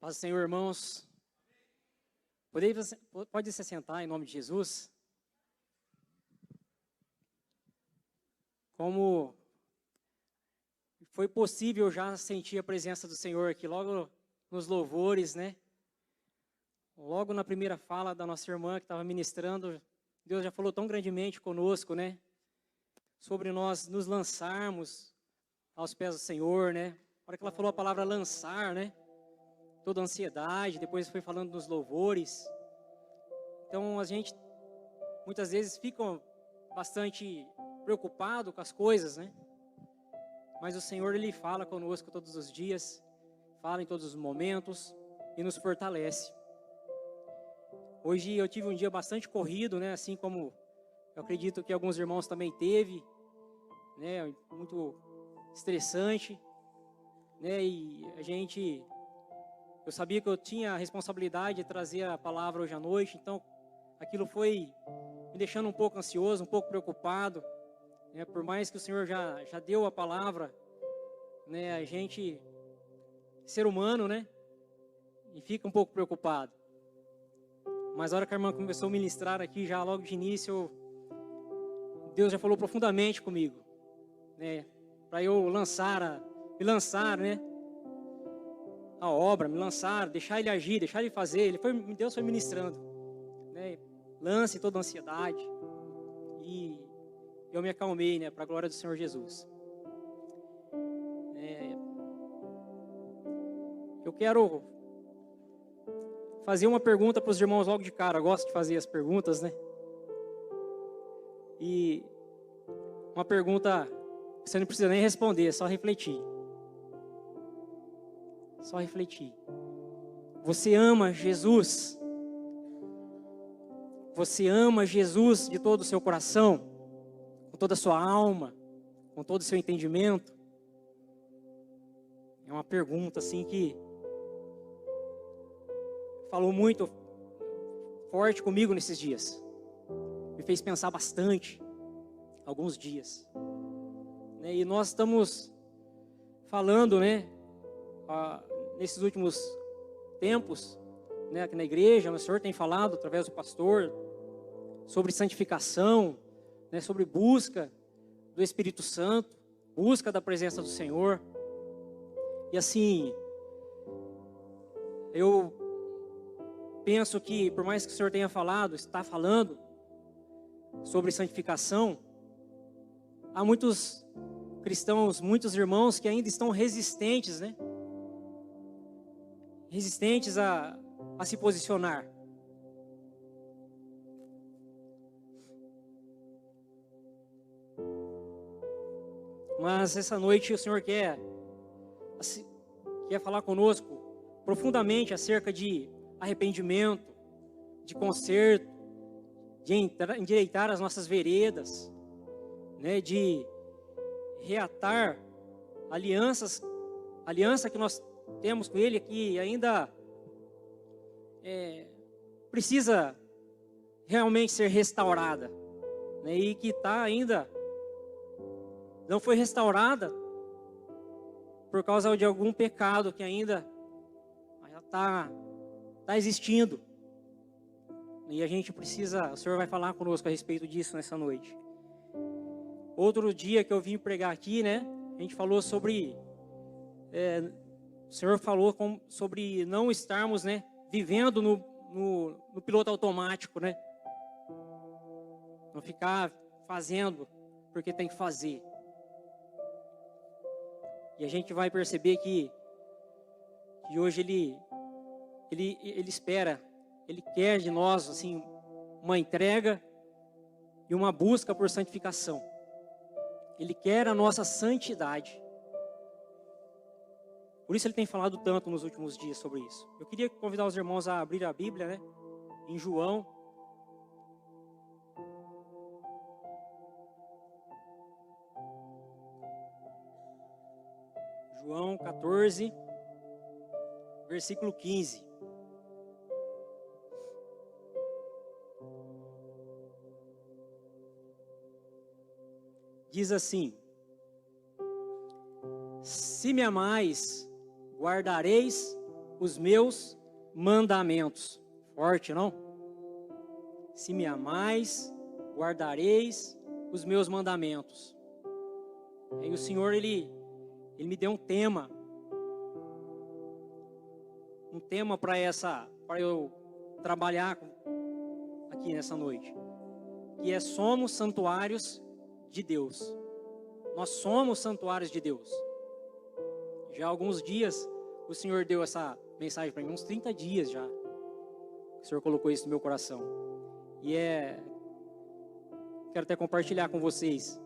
Paz do Senhor, irmãos. Pode se sentar em nome de Jesus. Como foi possível já sentir a presença do Senhor aqui, logo nos louvores, né? Logo na primeira fala da nossa irmã que estava ministrando, Deus já falou tão grandemente conosco, né? Sobre nós nos lançarmos aos pés do Senhor, né? A hora que ela falou a palavra lançar, né? Toda a ansiedade, depois foi falando dos louvores. Então a gente muitas vezes fica bastante preocupado com as coisas, né? Mas o Senhor, Ele fala conosco todos os dias, fala em todos os momentos e nos fortalece. Hoje eu tive um dia bastante corrido, né? Assim como eu acredito que alguns irmãos também teve, né? Muito estressante, né? E eu sabia que eu tinha a responsabilidade de trazer a palavra hoje à noite, então aquilo foi me deixando um pouco ansioso, um pouco preocupado, né? Por mais que o Senhor já deu a palavra, né? A gente, ser humano, né? E fica um pouco preocupado. Mas a hora que a irmã começou a ministrar aqui, já logo de início, Deus já falou profundamente comigo, né? Para eu me lançar, né? A obra, me lançar, deixar Ele agir, deixar Ele fazer. Deus foi ministrando, né? Lance toda a ansiedade. E eu me acalmei, né? Para a glória do Senhor Jesus. Eu quero fazer uma pergunta para os irmãos logo de cara. Eu gosto de fazer as perguntas, né? E uma pergunta, você não precisa nem responder, é só refletir. Só refletir. Você ama Jesus? Você ama Jesus de todo o seu coração? Com toda a sua alma? Com todo o seu entendimento? É uma pergunta assim que falou muito forte comigo nesses dias. Me fez pensar bastante, alguns dias. E nós estamos falando, né? Nesses últimos tempos, né, aqui na igreja, o Senhor tem falado através do pastor sobre santificação, né, sobre busca do Espírito Santo, busca da presença do Senhor. E assim, eu penso que por mais que o Senhor tenha falado, está falando sobre santificação, há muitos cristãos, muitos irmãos que ainda estão resistentes, né? Resistentes a se posicionar. Mas essa noite o Senhor quer falar conosco profundamente acerca de arrependimento, de conserto, de endireitar as nossas veredas, né, de reatar aliança que nós temos com Ele, que ainda precisa realmente ser restaurada, né, e que ainda não foi restaurada por causa de algum pecado que ainda está existindo. E a gente precisa, o Senhor vai falar conosco a respeito disso nessa noite. Outro dia que eu vim pregar aqui, né, a gente falou sobre... o Senhor falou sobre não estarmos, né, vivendo no piloto automático, né? Não ficar fazendo porque tem que fazer. E a gente vai perceber que hoje Ele espera, Ele quer de nós, assim, uma entrega e uma busca por santificação. Ele quer a nossa santidade. Por isso Ele tem falado tanto nos últimos dias sobre isso. Eu queria convidar os irmãos a abrir a Bíblia, né? Em João. João 14, versículo 15. Diz assim: se me amais, guardareis os meus mandamentos. Forte, não? Se me amais, guardareis os meus mandamentos. Aí o Senhor, Ele me deu um tema para eu trabalhar aqui nessa noite, que é: somos santuários de Deus. Nós somos santuários de Deus. Já há alguns dias o Senhor deu essa mensagem para mim, uns 30 dias já. O Senhor colocou isso no meu coração. E quero até compartilhar com vocês,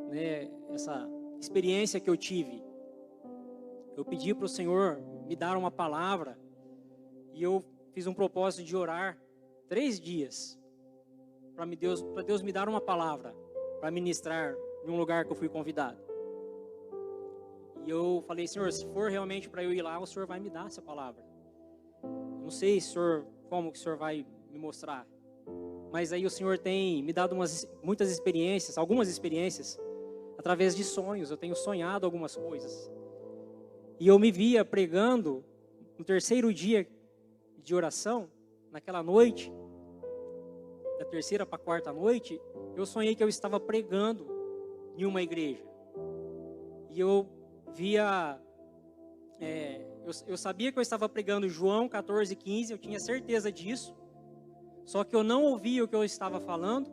né, essa experiência que eu tive. Eu pedi para o Senhor me dar uma palavra e eu fiz um propósito de orar 3 dias para Deus me dar uma palavra para ministrar em um lugar que eu fui convidado. E eu falei: Senhor, se for realmente para eu ir lá, o Senhor vai me dar essa palavra. Não sei, Senhor, como que o Senhor vai me mostrar. Mas aí o Senhor tem me dado muitas experiências, algumas experiências, através de sonhos. Eu tenho sonhado algumas coisas. E eu me via pregando no 3º dia de oração, naquela noite, da 3ª para a 4ª noite, eu sonhei que eu estava pregando em uma igreja. E eu via, eu sabia que eu estava pregando João 14:15, eu tinha certeza disso. Só que eu não ouvia o que eu estava falando,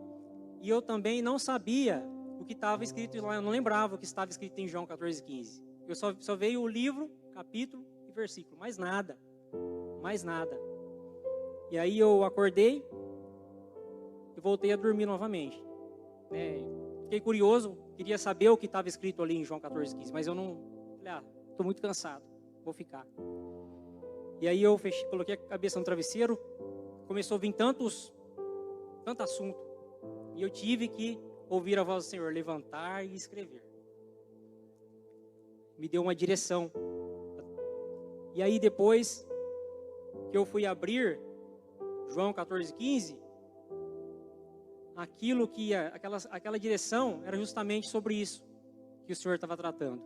e eu também não sabia o que estava escrito lá, eu não lembrava o que estava escrito em João 14:15. Eu só veio o livro, capítulo e versículo, mais nada. E aí eu acordei e voltei a dormir novamente. Fiquei curioso, queria saber o que estava escrito ali em João 14:15, mas eu não, falei: estou muito cansado, vou ficar. E aí eu coloquei a cabeça no travesseiro, começou a vir tanto assunto, e eu tive que ouvir a voz do Senhor: levantar e escrever. Me deu uma direção. E aí depois que eu fui abrir João 14:15, aquela direção era justamente sobre isso que o Senhor estava tratando.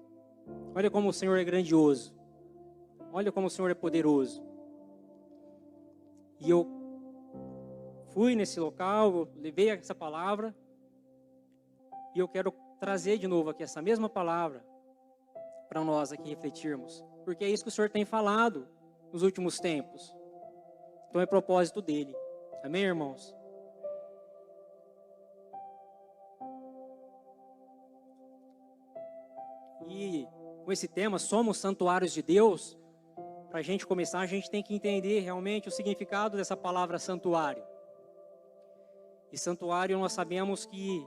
Olha como o Senhor é grandioso. Olha como o Senhor é poderoso. E eu fui nesse local, eu levei essa palavra, e eu quero trazer de novo aqui essa mesma palavra para nós aqui refletirmos, porque é isso que o Senhor tem falado nos últimos tempos. Então é propósito dele. Amém, irmãos? E com esse tema, somos santuários de Deus, para a gente começar, a gente tem que entender realmente o significado dessa palavra santuário. E santuário nós sabemos que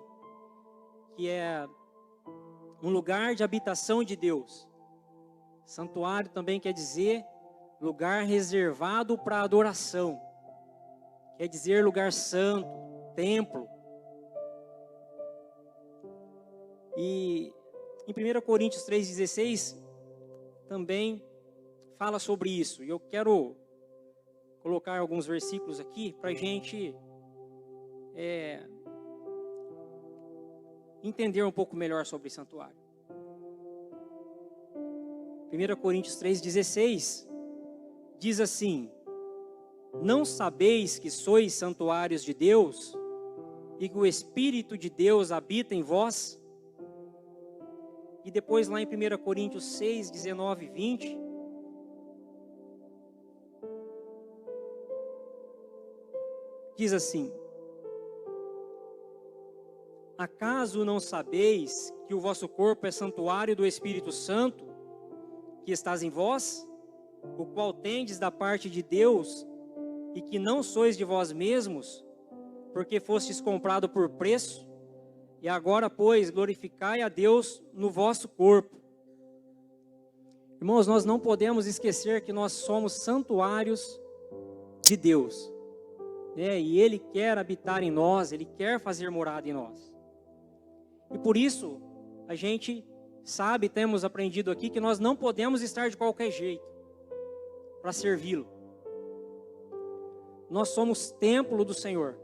é um lugar de habitação de Deus. Santuário também quer dizer lugar reservado para adoração. Quer dizer lugar santo, templo. E em 1 Coríntios 3,16 também fala sobre isso. E eu quero colocar alguns versículos aqui para a gente entender um pouco melhor sobre santuário. 1 Coríntios 3,16 diz assim: não sabeis que sois santuários de Deus e que o Espírito de Deus habita em vós? E depois lá em 1 Coríntios 6, 19 e 20, diz assim: acaso não sabeis que o vosso corpo é santuário do Espírito Santo, que estás em vós, o qual tendes da parte de Deus, e que não sois de vós mesmos, porque fostes comprado por preço? E agora, pois, glorificai a Deus no vosso corpo. Irmãos, nós não podemos esquecer que nós somos santuários de Deus, e Ele quer habitar em nós, Ele quer fazer morada em nós. E por isso, a gente sabe, temos aprendido aqui, que nós não podemos estar de qualquer jeito para servi-lo. Nós somos templo do Senhor.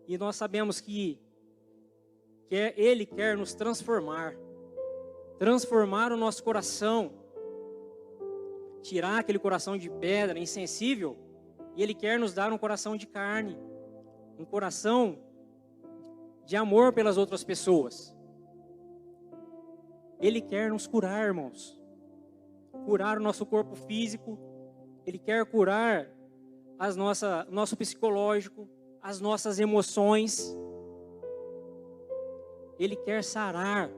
E nós sabemos que Ele quer nos transformar o nosso coração, tirar aquele coração de pedra, insensível, e Ele quer nos dar um coração de carne, um coração de amor pelas outras pessoas. Ele quer nos curar, irmãos. Curar o nosso corpo físico. Ele quer curar nosso psicológico, as nossas emoções. Ele quer sarar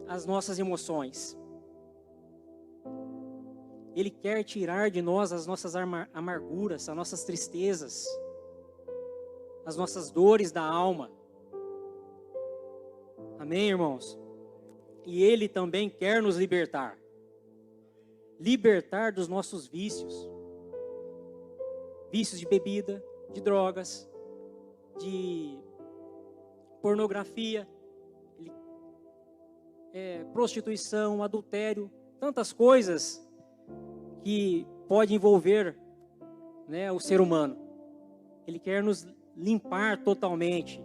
as nossas emoções. Ele quer tirar de nós as nossas amarguras, as nossas tristezas, as nossas dores da alma. Amém, irmãos? E Ele também quer nos libertar. Libertar dos nossos vícios. Vícios de bebida, de drogas, de pornografia, prostituição, adultério, tantas coisas que pode envolver, né, o ser humano. Ele quer nos limpar totalmente.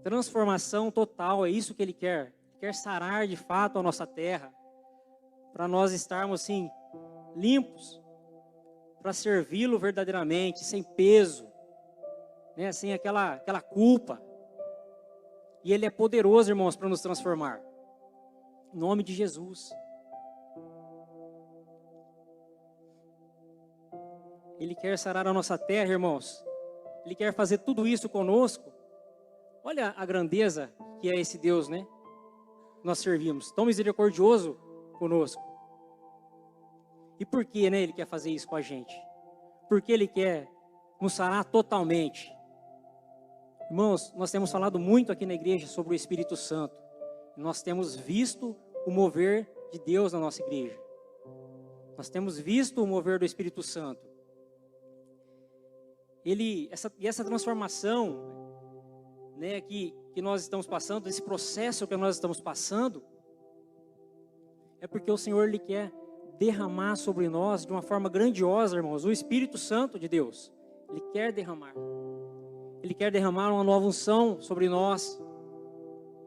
Transformação total, é isso que Ele quer. Ele quer sarar de fato a nossa terra, para nós estarmos assim, limpos, para servi-lo verdadeiramente, sem peso, né, sem aquela culpa. E Ele é poderoso, irmãos, para nos transformar. Em nome de Jesus. Ele quer sarar a nossa terra, irmãos. Ele quer fazer tudo isso conosco. Olha a grandeza que é esse Deus, né? Nós servimos. Tão misericordioso conosco. E por que, né, Ele quer fazer isso com a gente? Porque Ele quer nos sarar totalmente. Irmãos, nós temos falado muito aqui na igreja sobre o Espírito Santo. Nós temos visto o mover de Deus na nossa igreja. Nós temos visto o mover do Espírito Santo. Essa transformação, né, que nós estamos passando, esse processo que nós estamos passando, é porque o Senhor Ele quer derramar sobre nós de uma forma grandiosa, irmãos, o Espírito Santo de Deus. Ele quer derramar. Ele quer derramar uma nova unção sobre nós.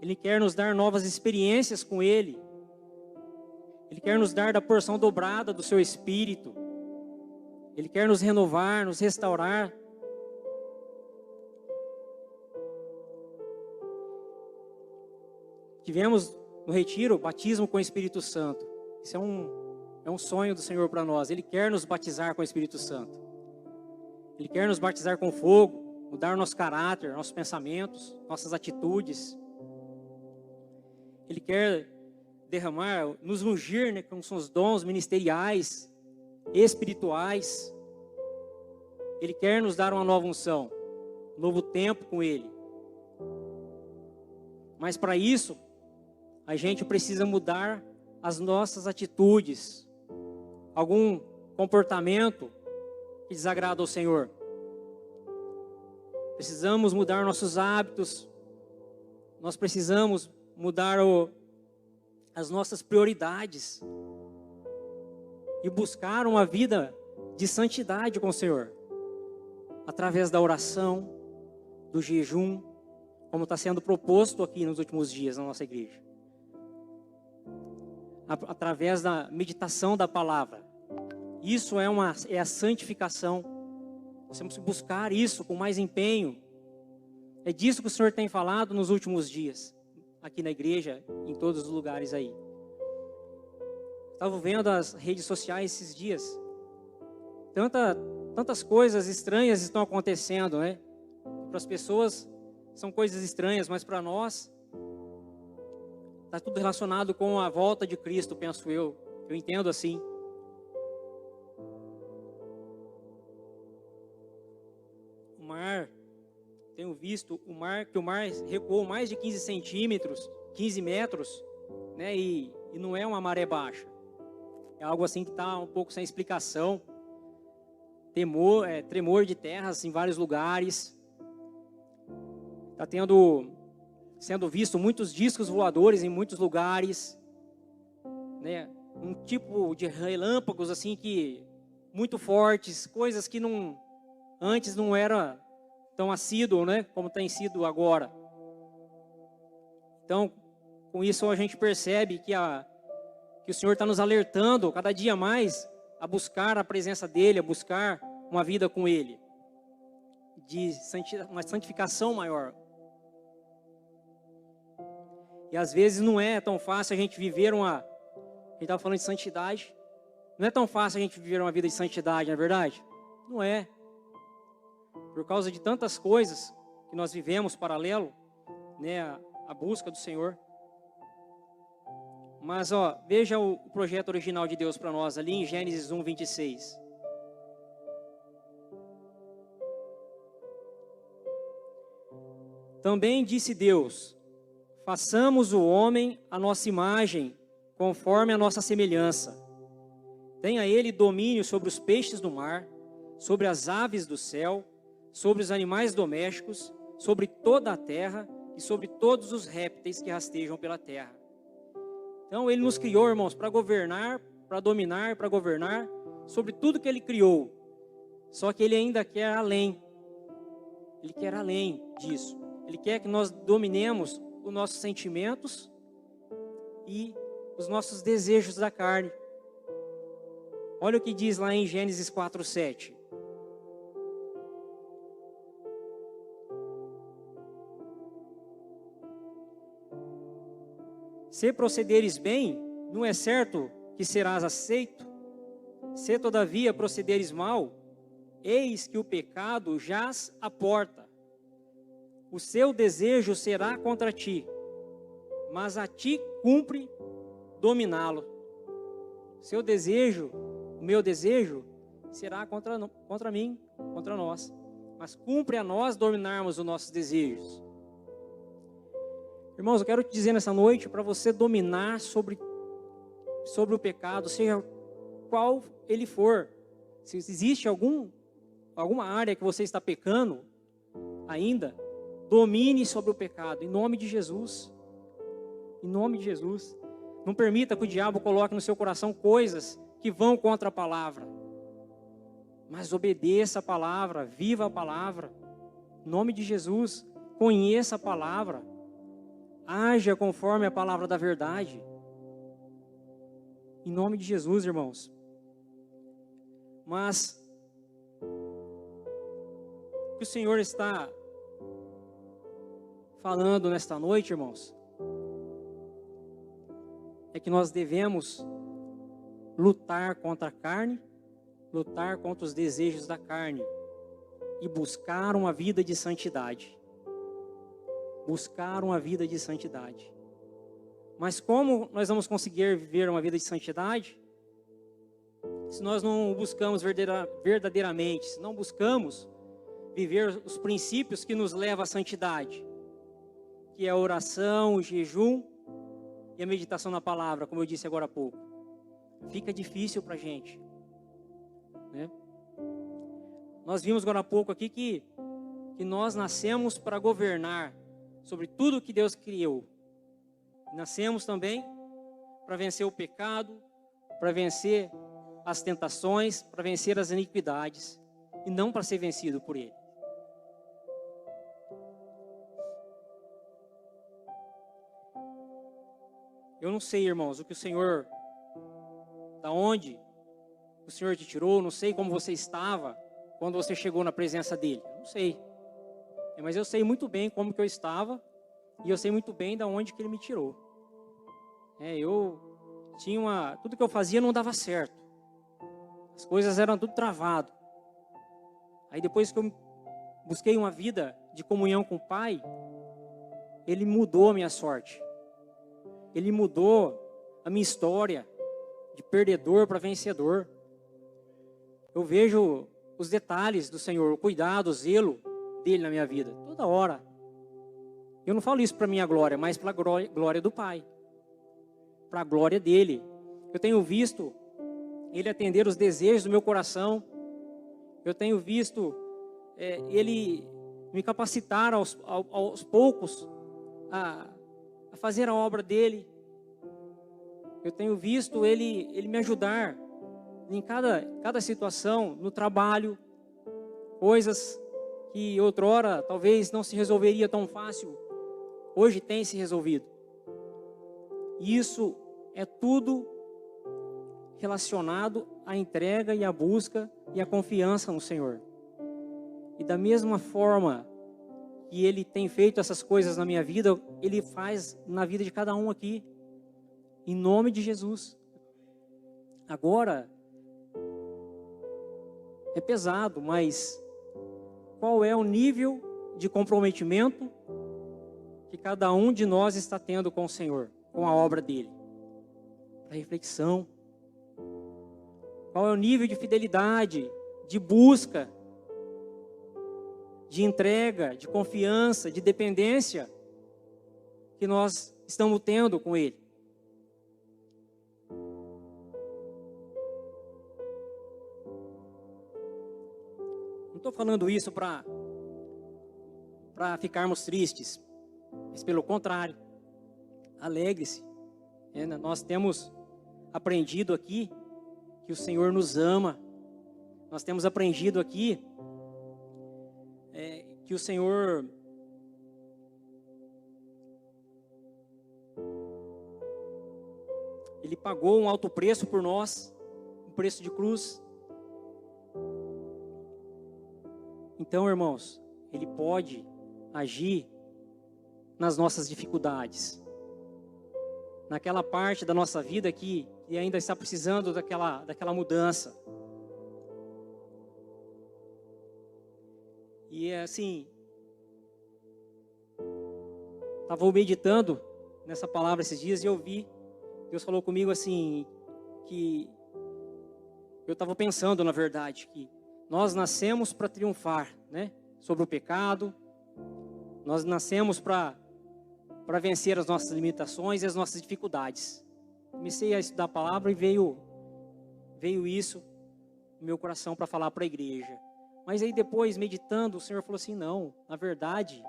Ele quer nos dar novas experiências com Ele. Ele quer nos dar da porção dobrada do seu Espírito. Ele quer nos renovar, nos restaurar. Tivemos no retiro batismo com o Espírito Santo. Isso é um sonho do Senhor para nós. Ele quer nos batizar com o Espírito Santo. Ele quer nos batizar com fogo, mudar nosso caráter, nossos pensamentos, nossas atitudes. Ele quer derramar, nos ungir, né, com seus dons ministeriais, espirituais. Ele quer nos dar uma nova unção, um novo tempo com Ele. Mas para isso, a gente precisa mudar as nossas atitudes, algum comportamento que desagrada ao Senhor. Precisamos mudar nossos hábitos, nós precisamos mudar as nossas prioridades e buscar uma vida de santidade com o Senhor, através da oração, do jejum, como está sendo proposto aqui nos últimos dias na nossa igreja. Através da meditação da palavra. Isso é a santificação. Nós temos que buscar isso com mais empenho. É disso que o Senhor tem falado nos últimos dias, aqui na igreja, em todos os lugares aí. Estava vendo as redes sociais esses dias. Tantas coisas estranhas estão acontecendo, né? Para as pessoas são coisas estranhas, mas para nós está tudo relacionado com a volta de Cristo, penso eu. Eu entendo assim. O mar, tenho visto que o mar recuou mais de 15 centímetros, 15 metros, né? E não é uma maré baixa. É algo assim que está um pouco sem explicação. Tremor de terras em vários lugares. Está sendo visto muitos discos voadores em muitos lugares, né? Um tipo de relâmpagos assim que muito fortes, coisas que antes não era tão assíduo, né? Como tem sido agora. Então, com isso a gente percebe que o Senhor está nos alertando cada dia mais a buscar a presença dEle, a buscar uma vida com Ele, uma santificação maior. E às vezes não é tão fácil a gente viver a gente estava falando de santidade, não é tão fácil a gente viver uma vida de santidade, não é verdade? Não é. Por causa de tantas coisas que nós vivemos paralelo, né, a busca do Senhor. Mas, veja o projeto original de Deus para nós, ali em Gênesis 1, 26. Também disse Deus: façamos o homem à nossa imagem, conforme a nossa semelhança. Tenha ele domínio sobre os peixes do mar, sobre as aves do céu, sobre os animais domésticos, sobre toda a terra e sobre todos os répteis que rastejam pela terra. Então ele nos criou, irmãos, para governar, para dominar, para governar sobre tudo que ele criou. Só que ele ainda quer além. Ele quer além disso. Ele quer que nós dominemos os nossos sentimentos e os nossos desejos da carne. Olha o que diz lá em Gênesis 4:7. Se procederes bem, não é certo que serás aceito? Se todavia procederes mal, eis que o pecado jaz à porta. O seu desejo será contra ti, mas a ti cumpre dominá-lo. Seu desejo, o meu desejo, será contra mim, contra nós. Mas cumpre a nós dominarmos os nossos desejos. Irmãos, eu quero te dizer nessa noite, para você dominar sobre o pecado, seja qual ele for. Se existe alguma área que você está pecando ainda, domine sobre o pecado, em nome de Jesus. Em nome de Jesus. Não permita que o diabo coloque no seu coração coisas que vão contra a palavra. Mas obedeça a palavra, viva a palavra. Em nome de Jesus, conheça a palavra. Haja conforme a palavra da verdade. Em nome de Jesus, irmãos. Mas o que o Senhor está falando nesta noite, irmãos, é que nós devemos lutar contra a carne, lutar contra os desejos da carne e buscar uma vida de santidade. Buscar uma vida de santidade. Mas como nós vamos conseguir viver uma vida de santidade se nós não buscamos verdadeiramente, se não buscamos viver os princípios que nos levam à santidade, que é a oração, o jejum e a meditação na palavra, como eu disse agora há pouco. Fica difícil para a gente, né? Nós vimos agora há pouco aqui que nós nascemos para governar sobre tudo que Deus criou. Nascemos também para vencer o pecado, para vencer as tentações, para vencer as iniquidades, e não para ser vencido por ele. Eu não sei, irmãos, o que o Senhor, da onde o Senhor te tirou, não sei como você estava quando você chegou na presença dele, não sei. Mas eu sei muito bem como que eu estava e eu sei muito bem da onde que ele me tirou. Eu tinha tudo que eu fazia não dava certo. As coisas eram tudo travado. Aí depois que eu busquei uma vida de comunhão com o Pai, ele mudou a minha sorte. Ele mudou a minha história de perdedor para vencedor. Eu vejo os detalhes do Senhor, o cuidado, o zelo dele na minha vida, toda hora. Eu não falo isso para minha glória, mas para a glória do Pai, para a glória dele. Eu tenho visto ele atender os desejos do meu coração. Eu tenho visto ele me capacitar aos poucos a fazer a obra dele. Eu tenho visto ele me ajudar em cada situação, no trabalho, coisas que outrora talvez não se resolveria tão fácil, hoje tem se resolvido. E isso é tudo relacionado à entrega e à busca e à confiança no Senhor. E da mesma forma que Ele tem feito essas coisas na minha vida, Ele faz na vida de cada um aqui, em nome de Jesus. Agora, é pesado, mas qual é o nível de comprometimento que cada um de nós está tendo com o Senhor, com a obra dEle? Para reflexão. Qual é o nível de fidelidade, de busca, de entrega, de confiança, de dependência que nós estamos tendo com Ele? Não estou falando isso para ficarmos tristes, mas pelo contrário, alegre-se. Nós temos aprendido aqui que o Senhor nos ama. Nós temos aprendido aqui que o Senhor Ele pagou um alto preço por nós, um preço de cruz. Então, irmãos, Ele pode agir nas nossas dificuldades, naquela parte da nossa vida que ainda está precisando daquela mudança. E é assim, estava meditando nessa palavra esses dias e eu vi, Deus falou comigo assim, que eu estava pensando, na verdade, que nós nascemos para triunfar, né, sobre o pecado. Nós nascemos para vencer as nossas limitações e as nossas dificuldades. Comecei a estudar a palavra e veio isso no meu coração para falar para a igreja. Mas aí depois, meditando, o Senhor falou assim, não, na verdade,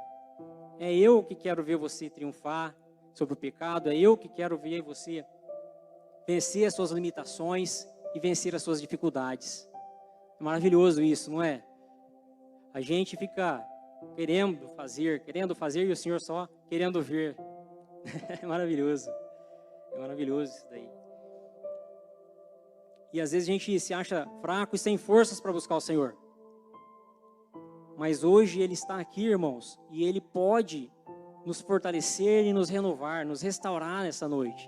é eu que quero ver você triunfar sobre o pecado, é eu que quero ver você vencer as suas limitações e vencer as suas dificuldades. É maravilhoso isso, não é? A gente fica querendo fazer e o Senhor só querendo ver. É maravilhoso isso daí. E às vezes a gente se acha fraco e sem forças para buscar o Senhor. Mas hoje Ele está aqui, irmãos, e Ele pode nos fortalecer e nos renovar, nos restaurar nessa noite.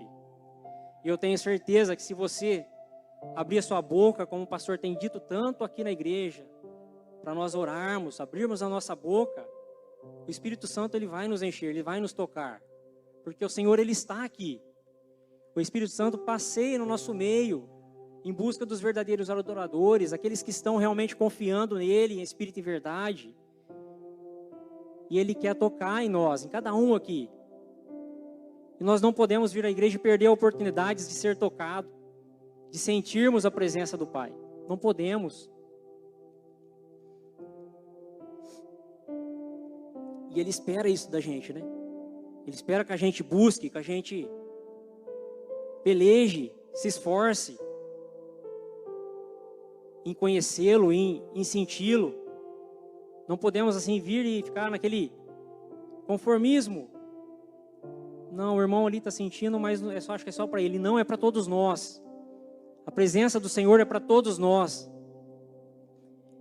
E eu tenho certeza que se você abrir a sua boca, como o pastor tem dito tanto aqui na igreja, para nós orarmos, abrirmos a nossa boca, o Espírito Santo Ele vai nos encher, Ele vai nos tocar. Porque o Senhor Ele está aqui. O Espírito Santo passeia no nosso meio, em busca dos verdadeiros adoradores, aqueles que estão realmente confiando nele, em espírito e verdade. E Ele quer tocar em nós, em cada um aqui. E nós não podemos vir à igreja e perder oportunidades de ser tocado, de sentirmos a presença do Pai. Não podemos. E Ele espera isso da gente, né? Ele espera que a gente busque, que a gente peleje, se esforce em conhecê-lo, em senti-lo. Não podemos assim vir e ficar naquele conformismo. Não, o irmão ali está sentindo, mas acho que é só para ele. Não, é para todos nós. A presença do Senhor é para todos nós.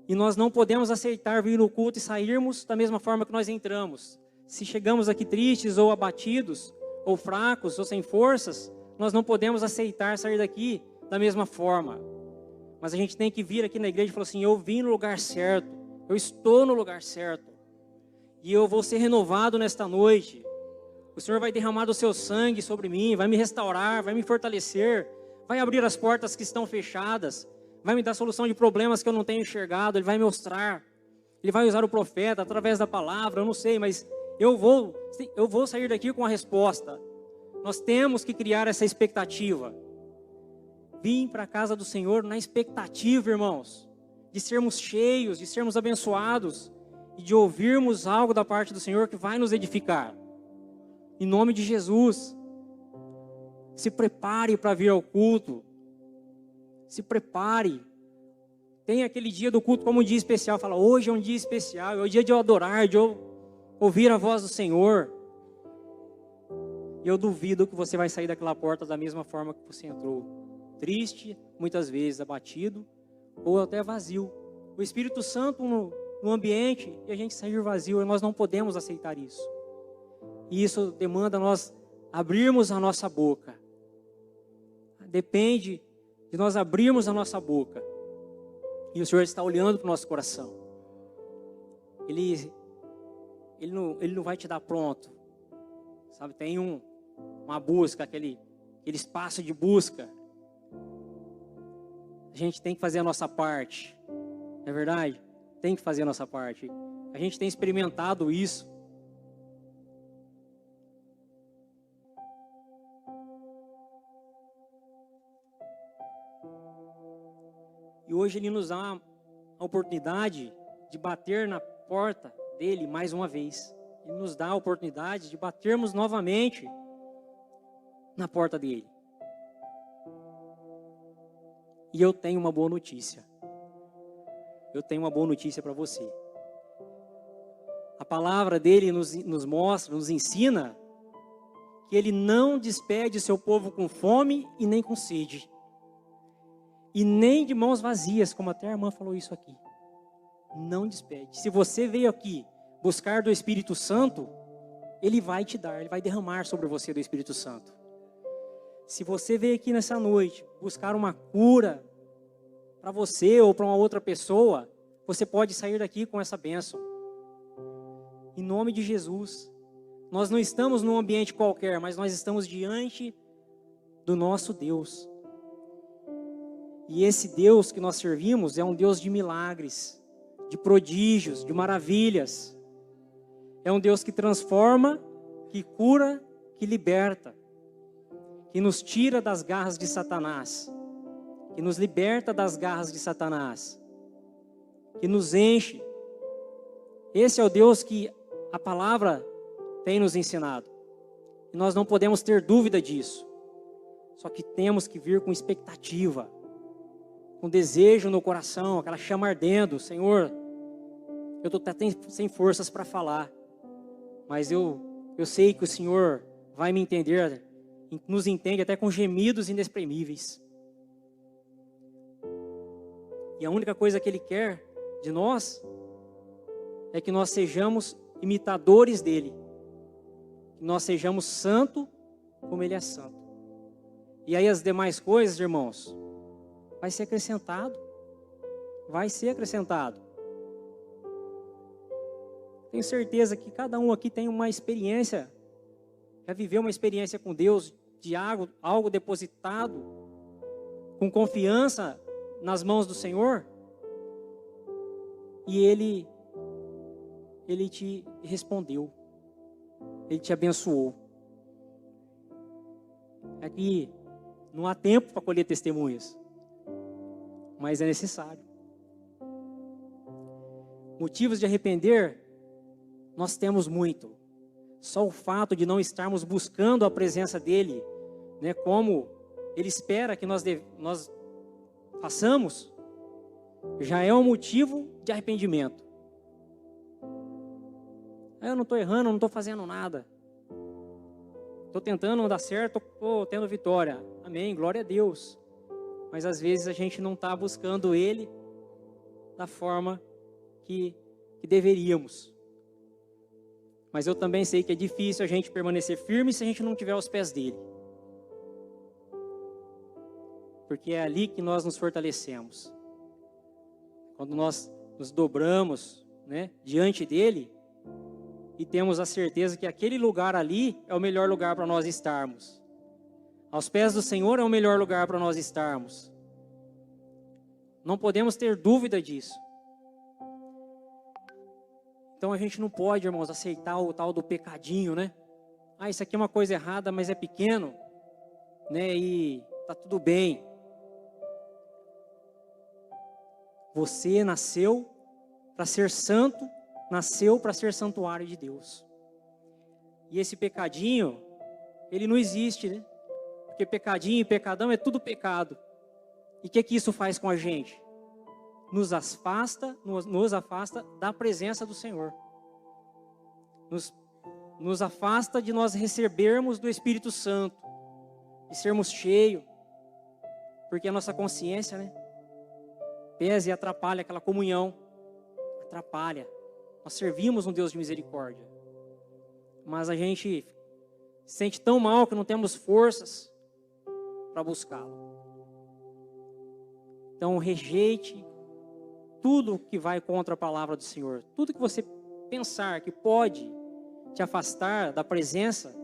E nós não podemos aceitar vir no culto e sairmos da mesma forma que nós entramos. Se chegamos aqui tristes ou abatidos, ou fracos, ou sem forças, nós não podemos aceitar sair daqui da mesma forma. Mas a gente tem que vir aqui na igreja e falar assim, eu vim no lugar certo, eu estou no lugar certo. E eu vou ser renovado nesta noite. O Senhor vai derramar do seu sangue sobre mim, vai me restaurar, vai me fortalecer, vai abrir as portas que estão fechadas, vai me dar solução de problemas que eu não tenho enxergado, Ele vai me mostrar. Ele vai usar o profeta através da palavra, eu não sei, mas eu vou sair daqui com a resposta. Nós temos que criar essa expectativa. Vim para a casa do Senhor na expectativa, irmãos, de sermos cheios, de sermos abençoados e de ouvirmos algo da parte do Senhor que vai nos edificar. Em nome de Jesus, se prepare para vir ao culto. Se prepare. Tem aquele dia do culto como um dia especial. Fala, hoje é um dia especial, é o dia de eu adorar, de eu ouvir a voz do Senhor. E eu duvido que você vai sair daquela porta da mesma forma que você entrou. Triste, muitas vezes abatido, ou até vazio. O Espírito Santo no ambiente e a gente sair vazio, e nós não podemos aceitar isso. E isso demanda nós abrirmos a nossa boca. Depende de nós abrirmos a nossa boca. E o Senhor está olhando para o nosso coração. Ele não vai te dar pronto. Sabe, tem uma busca, aquele espaço de busca. A gente tem que fazer a nossa parte. Não é verdade? Tem que fazer a nossa parte. A gente tem experimentado isso. E hoje Ele nos dá a oportunidade de bater na porta dEle mais uma vez. Ele nos dá a oportunidade de batermos novamente na porta dEle. E eu tenho uma boa notícia. Eu tenho uma boa notícia para você. A palavra dEle nos mostra, nos ensina que Ele não despede seu povo com fome e nem com sede. E nem de mãos vazias, como até a irmã falou isso aqui. Não despede. Se você veio aqui buscar do Espírito Santo, Ele vai te dar, Ele vai derramar sobre você do Espírito Santo. Se você veio aqui nessa noite buscar uma cura para você ou para uma outra pessoa, você pode sair daqui com essa bênção. Em nome de Jesus. Nós não estamos num ambiente qualquer, mas nós estamos diante do nosso Deus. E esse Deus que nós servimos é um Deus de milagres, de prodígios, de maravilhas. É um Deus que transforma, que cura, que liberta, que nos tira das garras de Satanás, que nos liberta das garras de Satanás, que nos enche. Esse é o Deus que a palavra tem nos ensinado. E nós não podemos ter dúvida disso. Só que temos que vir com expectativa, com desejo no coração, aquela chama ardendo. Senhor, eu estou até sem forças para falar, mas eu sei que o Senhor vai me entender, nos entende até com gemidos inexprimíveis. E a única coisa que Ele quer de nós é que nós sejamos imitadores dEle, que nós sejamos santos como Ele é santo. E aí as demais coisas, irmãos, vai ser acrescentado. Vai ser acrescentado. Tenho certeza que cada um aqui tem uma experiência, já viveu uma experiência com Deus, de algo depositado, com confiança nas mãos do Senhor. E Ele te respondeu. Ele te abençoou. Aqui não há tempo para colher testemunhas, mas é necessário. Motivos de arrepender, nós temos muito. Só o fato de não estarmos buscando a presença dEle, né, como Ele espera que nós façamos, já é um motivo de arrependimento. Eu não estou errando, não estou fazendo nada. Estou tentando dar certo, estou tendo vitória. Amém, glória a Deus. Mas às vezes a gente não está buscando Ele da forma que deveríamos. Mas eu também sei que é difícil a gente permanecer firme se a gente não tiver aos pés dEle. Porque é ali que nós nos fortalecemos. Quando nós nos dobramos, né, diante dEle, e temos a certeza que aquele lugar ali é o melhor lugar para nós estarmos. Aos pés do Senhor é o melhor lugar para nós estarmos. Não podemos ter dúvida disso. Então a gente não pode, irmãos, aceitar o tal do pecadinho, né? Ah, isso aqui é uma coisa errada, mas é pequeno, né? E tá tudo bem. Você nasceu para ser santo, nasceu para ser santuário de Deus. E esse pecadinho, ele não existe, né? Porque pecadinho e pecadão é tudo pecado. E o que isso faz com a gente? Nos afasta da presença do Senhor. nos afasta de nós recebermos do Espírito Santo, de sermos cheios, porque a nossa consciência, né, pesa e atrapalha aquela comunhão, atrapalha. Nós servimos um Deus de misericórdia, mas a gente se sente tão mal que não temos forças para buscá-lo. Então rejeite tudo que vai contra a palavra do Senhor, tudo que você pensar que pode te afastar da presença,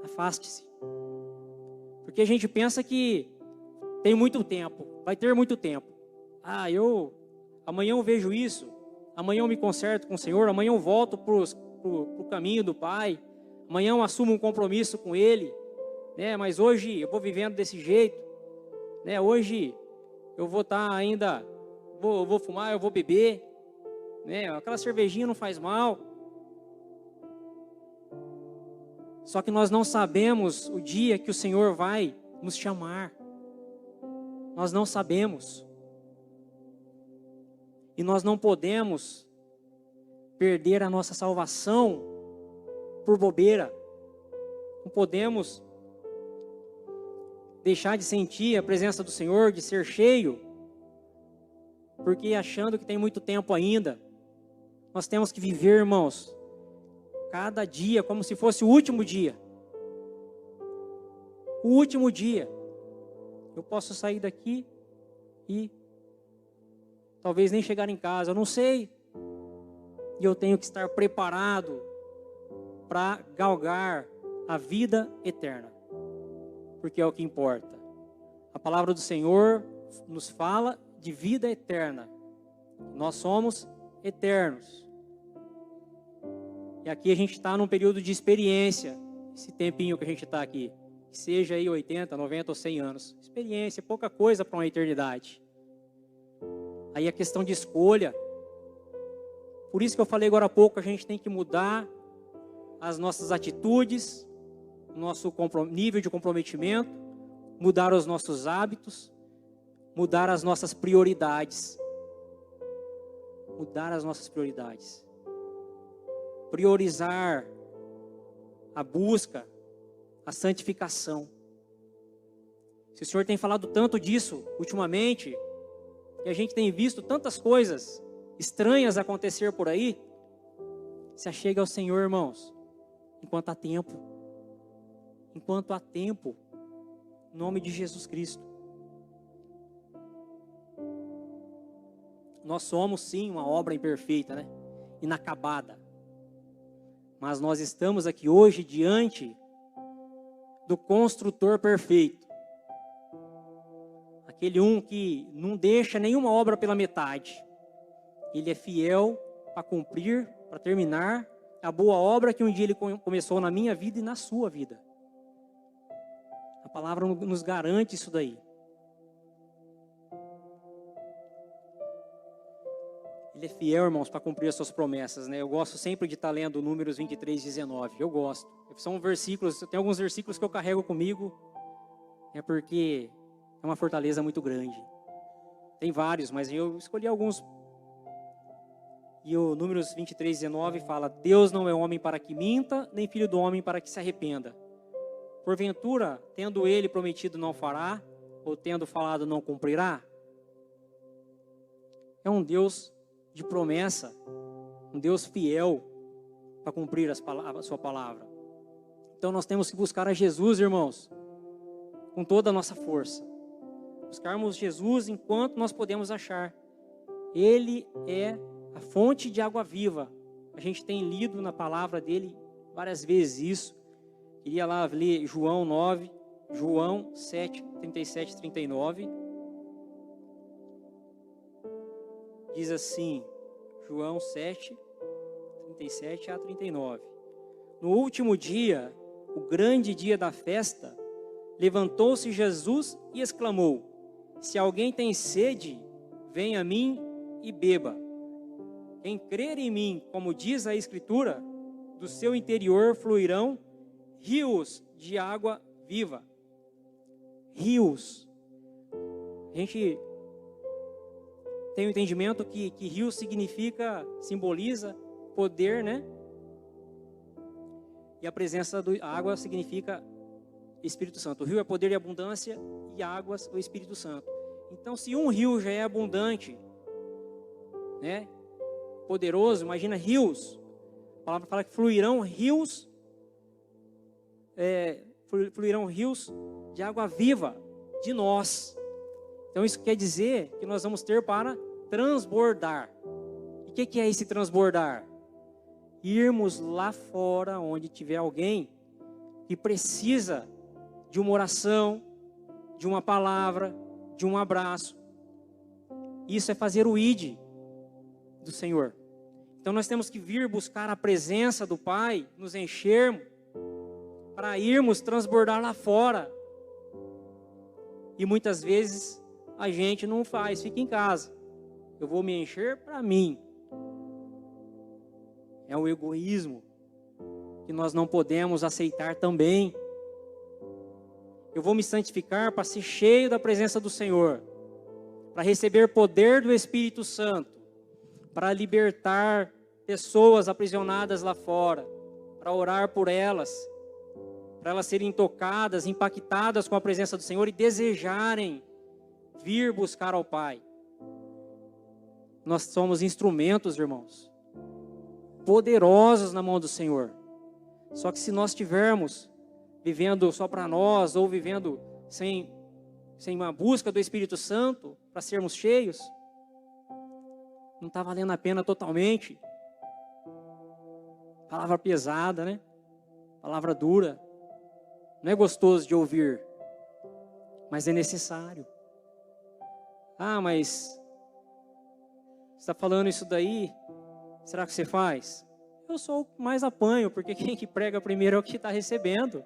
afaste-se. Porque a gente pensa que tem muito tempo, vai ter muito tempo. Amanhã eu vejo isso, amanhã eu me conserto com o Senhor, amanhã eu volto pro caminho do Pai, amanhã eu assumo um compromisso com Ele, né? Mas hoje eu vou vivendo desse jeito, né? Hoje eu vou estar ainda, vou fumar, eu vou beber, né? Aquela cervejinha não faz mal. Só que nós não sabemos o dia que o Senhor vai nos chamar. Nós não sabemos. E nós não podemos perder a nossa salvação por bobeira. Não podemos deixar de sentir a presença do Senhor, de ser cheio, porque achando que tem muito tempo ainda. Nós temos que viver, irmãos, cada dia como se fosse o último dia. O último dia. Eu posso sair daqui e talvez nem chegar em casa, eu não sei. E eu tenho que estar preparado para galgar a vida eterna. Porque é o que importa. A palavra do Senhor nos fala de vida eterna. Nós somos eternos. E aqui a gente está num período de experiência, esse tempinho que a gente está aqui. Que seja aí 80, 90 ou 100 anos. Experiência, pouca coisa para uma eternidade. Aí a questão de escolha. Por isso que eu falei agora há pouco, a gente tem que mudar as nossas atitudes, o nosso nível de comprometimento, mudar os nossos hábitos, mudar as nossas prioridades. Mudar as nossas prioridades. Priorizar a busca, a santificação. Se o Senhor tem falado tanto disso ultimamente, e a gente tem visto tantas coisas estranhas acontecer por aí, se achegue ao Senhor, irmãos, enquanto há tempo. Enquanto há tempo, em nome de Jesus Cristo. Nós somos sim uma obra imperfeita, né? Inacabada. Mas nós estamos aqui hoje diante do construtor perfeito. Aquele que não deixa nenhuma obra pela metade. Ele é fiel para cumprir, para terminar a boa obra que um dia ele começou na minha vida e na sua vida. A palavra nos garante isso daí. Ele é fiel, irmãos, para cumprir as suas promessas, né? Eu gosto sempre de estar lendo Números 23, 19. Eu gosto. São versículos, tem alguns versículos que eu carrego comigo, porque é uma fortaleza muito grande. Tem vários, mas eu escolhi alguns. E o Números 23, 19 fala: Deus não é homem para que minta, nem filho do homem para que se arrependa. Porventura, tendo ele prometido, não fará, ou tendo falado, não cumprirá? É um Deus de promessa, um Deus fiel para cumprir a sua palavra. Então nós temos que buscar a Jesus, irmãos, com toda a nossa força. Buscarmos Jesus enquanto nós podemos achar. Ele é a fonte de água viva. A gente tem lido na palavra dele várias vezes isso. Queria lá ler João 9, João 7, 37 e 39. Diz assim, João 7, 37 a 39. No último dia, o grande dia da festa, levantou-se Jesus e exclamou: se alguém tem sede, venha a mim e beba. Quem crer em mim, como diz a Escritura, do seu interior fluirão rios de água viva. Rios. A gente tem o entendimento que rio simboliza poder, né? E a presença da água significa Espírito Santo. O rio é poder e abundância, e águas o Espírito Santo. Então, se um rio já é abundante, né, poderoso, imagina rios. A palavra fala que fluirão rios de água viva de nós. Então isso quer dizer que nós vamos ter para transbordar. E o que é esse transbordar? Irmos lá fora, onde tiver alguém que precisa de uma oração, de uma palavra, de um abraço. Isso é fazer o ID do Senhor. Então nós temos que vir buscar a presença do Pai, nos enchermos, para irmos transbordar lá fora. E muitas vezes a gente não faz, fica em casa. Eu vou me encher para mim. É o egoísmo que nós não podemos aceitar também. Eu vou me santificar para ser cheio da presença do Senhor, para receber poder do Espírito Santo, para libertar pessoas aprisionadas lá fora, para orar por elas, para elas serem tocadas, impactadas com a presença do Senhor e desejarem vir buscar ao Pai. Nós somos instrumentos, irmãos, poderosos na mão do Senhor. Só que se nós estivermos vivendo só para nós, ou vivendo sem uma busca do Espírito Santo, para sermos cheios, não está valendo a pena totalmente. Palavra pesada, né? Palavra dura. Não é gostoso de ouvir, mas é necessário. Ah, mas você está falando isso daí, será que você faz? Eu sou o que mais apanho, porque quem que prega primeiro é o que está recebendo.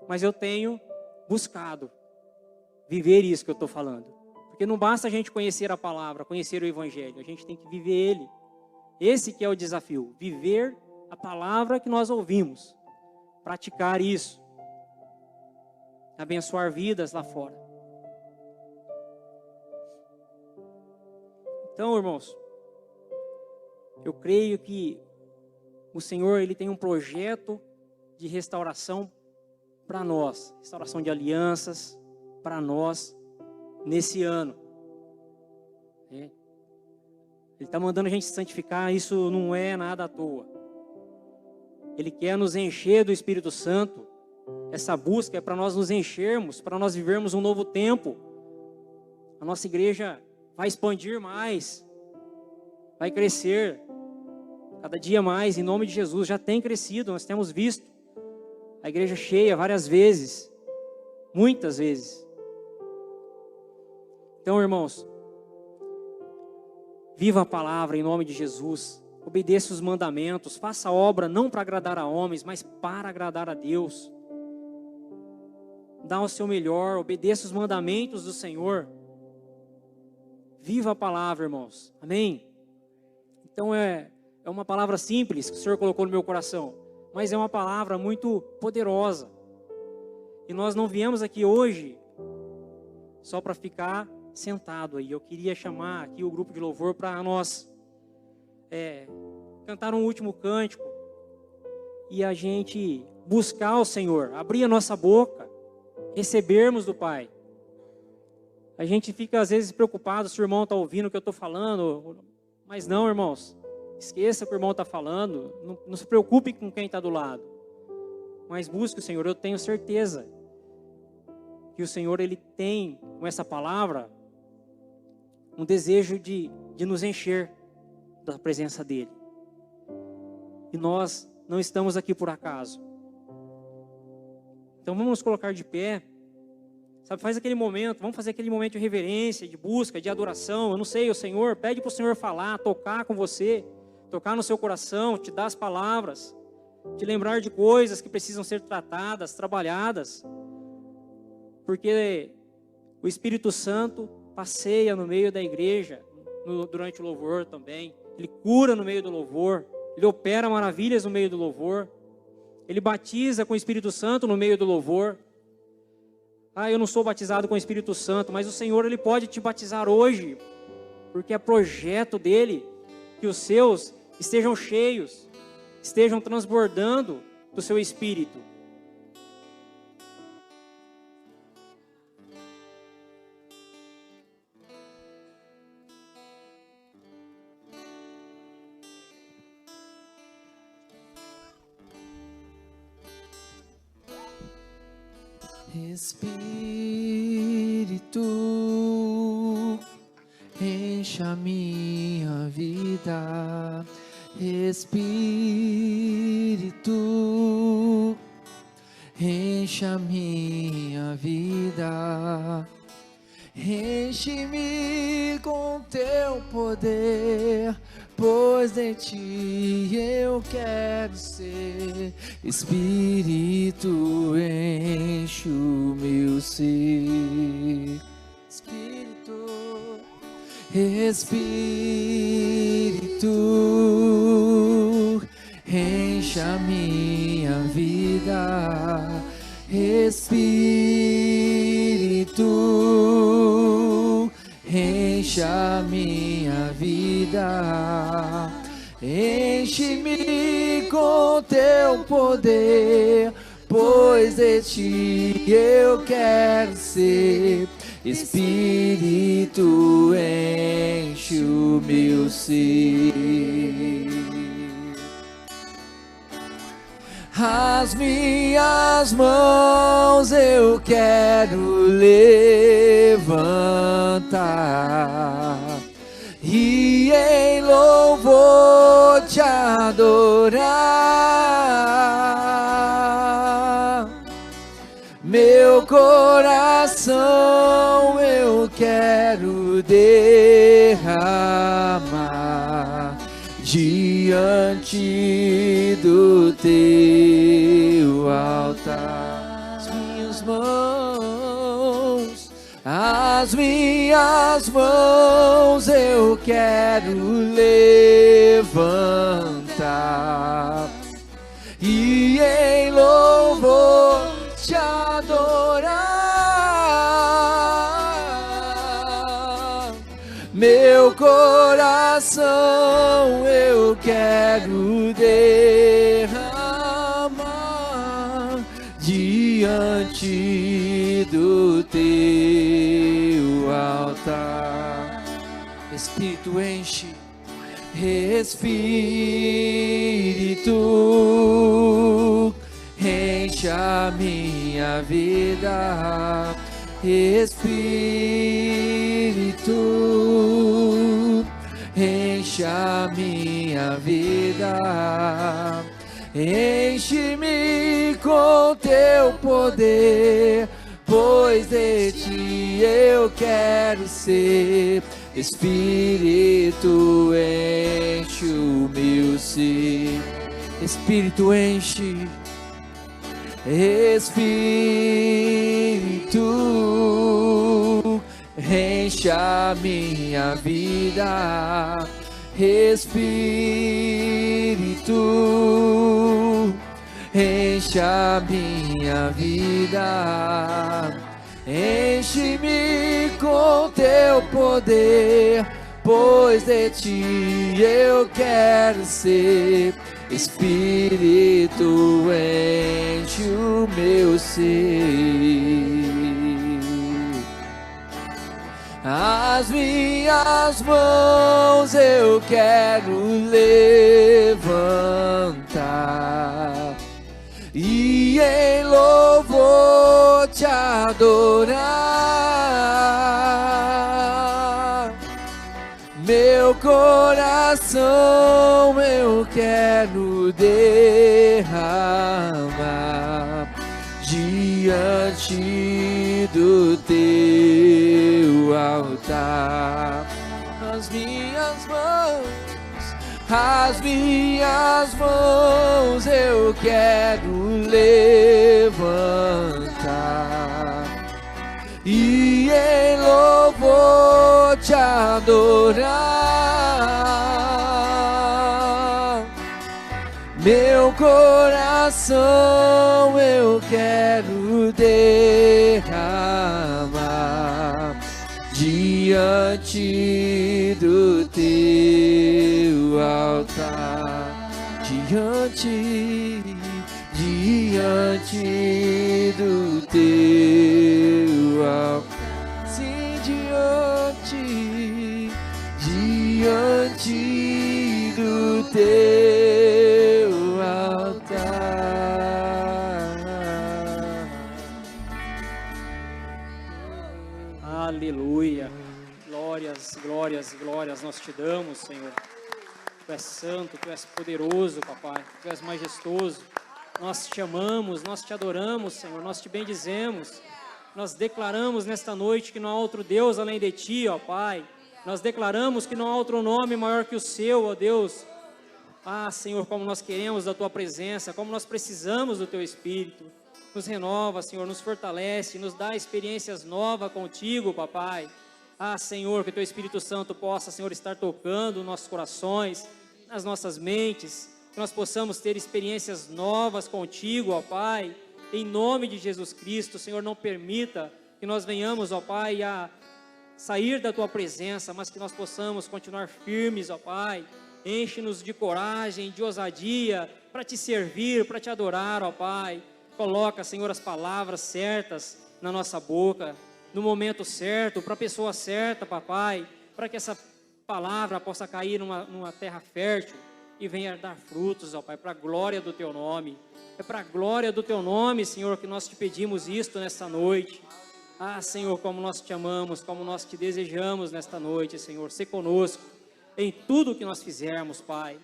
Mas eu tenho buscado viver isso que eu estou falando. Porque não basta a gente conhecer a palavra, conhecer o Evangelho, a gente tem que viver ele. Esse que é o desafio, viver a palavra que nós ouvimos, praticar isso, abençoar vidas lá fora. Então, irmãos, eu creio que o Senhor, Ele tem um projeto de restauração para nós, restauração de alianças para nós nesse ano. Ele está mandando a gente se santificar, isso não é nada à toa. Ele quer nos encher do Espírito Santo. Essa busca é para nós nos enchermos, para nós vivermos um novo tempo. A nossa igreja vai expandir mais, vai crescer cada dia mais, em nome de Jesus. Já tem crescido, nós temos visto a igreja cheia várias vezes, muitas vezes. Então, irmãos, viva a palavra em nome de Jesus, obedeça os mandamentos, faça a obra não para agradar a homens, mas para agradar a Deus. Dá o seu melhor, obedeça os mandamentos do Senhor. Viva a palavra, irmãos. Amém? Então é uma palavra simples que o Senhor colocou no meu coração, mas é uma palavra muito poderosa. E nós não viemos aqui hoje só para ficar sentado aí. Eu queria chamar aqui o grupo de louvor para nós cantar um último cântico e a gente buscar o Senhor, abrir a nossa boca, recebermos do Pai. A gente fica às vezes preocupado se o irmão está ouvindo o que eu estou falando, mas não, irmãos, esqueça o que o irmão está falando, não se preocupe com quem está do lado, mas busque o Senhor. Eu tenho certeza que o Senhor, Ele tem com essa palavra um desejo de nos encher da presença dEle. E nós não estamos aqui por acaso. Então vamos nos colocar de pé. Sabe, faz aquele momento, vamos fazer aquele momento de reverência, de busca, de adoração. Eu não sei, o Senhor, pede para o Senhor falar, tocar com você, tocar no seu coração, te dar as palavras, te lembrar de coisas que precisam ser tratadas, trabalhadas. Porque o Espírito Santo passeia no meio da igreja, durante o louvor também. Ele cura no meio do louvor, Ele opera maravilhas no meio do louvor, Ele batiza com o Espírito Santo no meio do louvor. Ah, eu não sou batizado com o Espírito Santo, mas o Senhor, Ele pode te batizar hoje, porque é projeto dEle que os seus estejam cheios, estejam transbordando do seu espírito. Espírito, enche a minha vida. Espírito, enche a minha vida. Enche-me com teu poder, pois de ti eu quero ser. Espírito, enche o meu ser. Espírito, enche a minha vida. Espírito, enche a minha vida. Enche-me com teu poder, pois de ti eu quero ser. Espírito, enche o meu ser. As minhas mãos eu quero levantar e em louvor te adorar. Meu coração eu quero derramar diante do teu altar. As minhas mãos eu quero levantar e em louvor te adorar. Meu coração eu quero derramar diante do teu altar. Espírito, enche. Espírito, enche a minha vida. Espírito, enche a minha vida. Enche-me com teu poder, pois de ti eu quero ser. Espírito, enche o meu ser. Espírito, enche. Espírito, enche a minha vida. Espírito, enche a minha vida. Enche-me com teu poder, pois de ti eu quero ser. Espírito, enche o meu ser. As minhas mãos eu quero levantar e em louvor te adorar. Meu coração eu quero derramar diante do teu altar. As minhas mãos eu quero levantar e em louvor te adorar. Meu coração eu quero derramar diante do teu altar. Diante diante do teu altar. Sim, diante do teu altar. Aleluia. Glórias, glórias, glórias nós te damos, Senhor. Tu és santo, Tu és poderoso, papai. Tu és majestoso. Nós te amamos, nós te adoramos, Senhor. Nós te bendizemos. Nós declaramos nesta noite que não há outro Deus além de Ti, ó Pai. Nós declaramos que não há outro nome maior que o Seu, ó Deus. Ah, Senhor, como nós queremos da Tua presença, como nós precisamos do Teu Espírito. Nos renova, Senhor, nos fortalece, nos dá experiências novas contigo, papai. Ah, Senhor, que o Teu Espírito Santo possa, Senhor, estar tocando nossos corações, nas nossas mentes, que nós possamos ter experiências novas contigo, ó Pai. Em nome de Jesus Cristo, Senhor, não permita que nós venhamos, ó Pai, a sair da Tua presença, mas que nós possamos continuar firmes, ó Pai. Enche-nos de coragem, de ousadia, para Te servir, para Te adorar, ó Pai. Coloca, Senhor, as palavras certas na nossa boca, no momento certo, para a pessoa certa, papai, para que essa palavra possa cair numa terra fértil e venha dar frutos, ó Pai, para a glória do Teu nome. É para a glória do Teu nome, Senhor, que nós te pedimos isto nesta noite. Ah, Senhor, como nós te amamos, como nós te desejamos nesta noite, Senhor. Sê conosco em tudo que nós fizermos, Pai.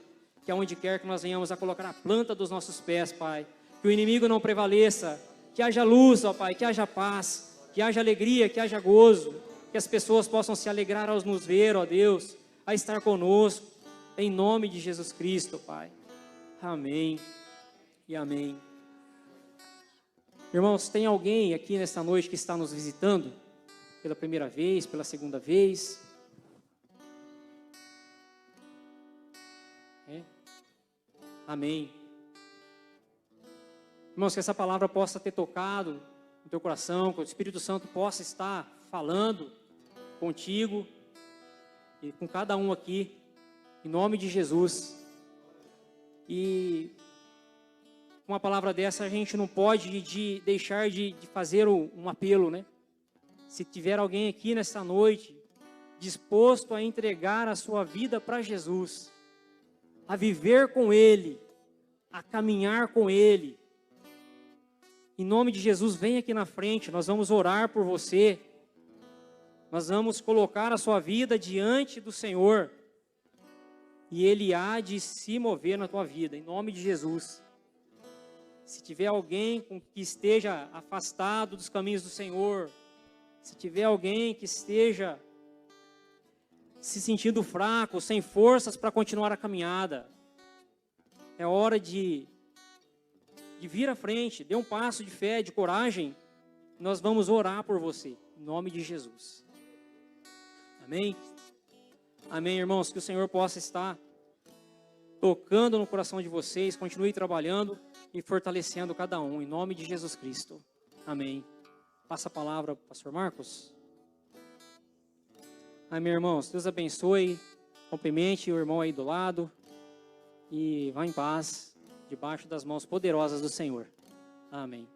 Que aonde quer que nós venhamos a colocar a planta dos nossos pés, Pai, que o inimigo não prevaleça, que haja luz, ó Pai, que haja paz, que haja alegria, que haja gozo, que as pessoas possam se alegrar ao nos ver, ó Deus, a estar conosco, em nome de Jesus Cristo, Pai. Amém e amém. Irmãos, tem alguém aqui nesta noite que está nos visitando pela primeira vez, pela segunda vez? Amém. Irmãos, que essa palavra possa ter tocado no teu coração, que o Espírito Santo possa estar falando contigo e com cada um aqui, em nome de Jesus. E uma palavra dessa a gente não pode deixar de fazer um apelo, né? Se tiver alguém aqui nesta noite disposto a entregar a sua vida para Jesus, a viver com Ele, a caminhar com Ele, em nome de Jesus, vem aqui na frente, nós vamos orar por você, nós vamos colocar a sua vida diante do Senhor, e Ele há de se mover na tua vida, em nome de Jesus. Se tiver alguém que esteja afastado dos caminhos do Senhor, se tiver alguém que esteja se sentindo fraco, sem forças para continuar a caminhada, é hora de vir à frente, dê um passo de fé, de coragem. Nós vamos orar por você, em nome de Jesus. Amém? Amém, irmãos, que o Senhor possa estar tocando no coração de vocês, continue trabalhando e fortalecendo cada um, em nome de Jesus Cristo. Amém. Passa a palavra para o pastor Marcos. Amém, irmãos, Deus abençoe, cumprimente o irmão aí do lado e vá em paz, debaixo das mãos poderosas do Senhor. Amém.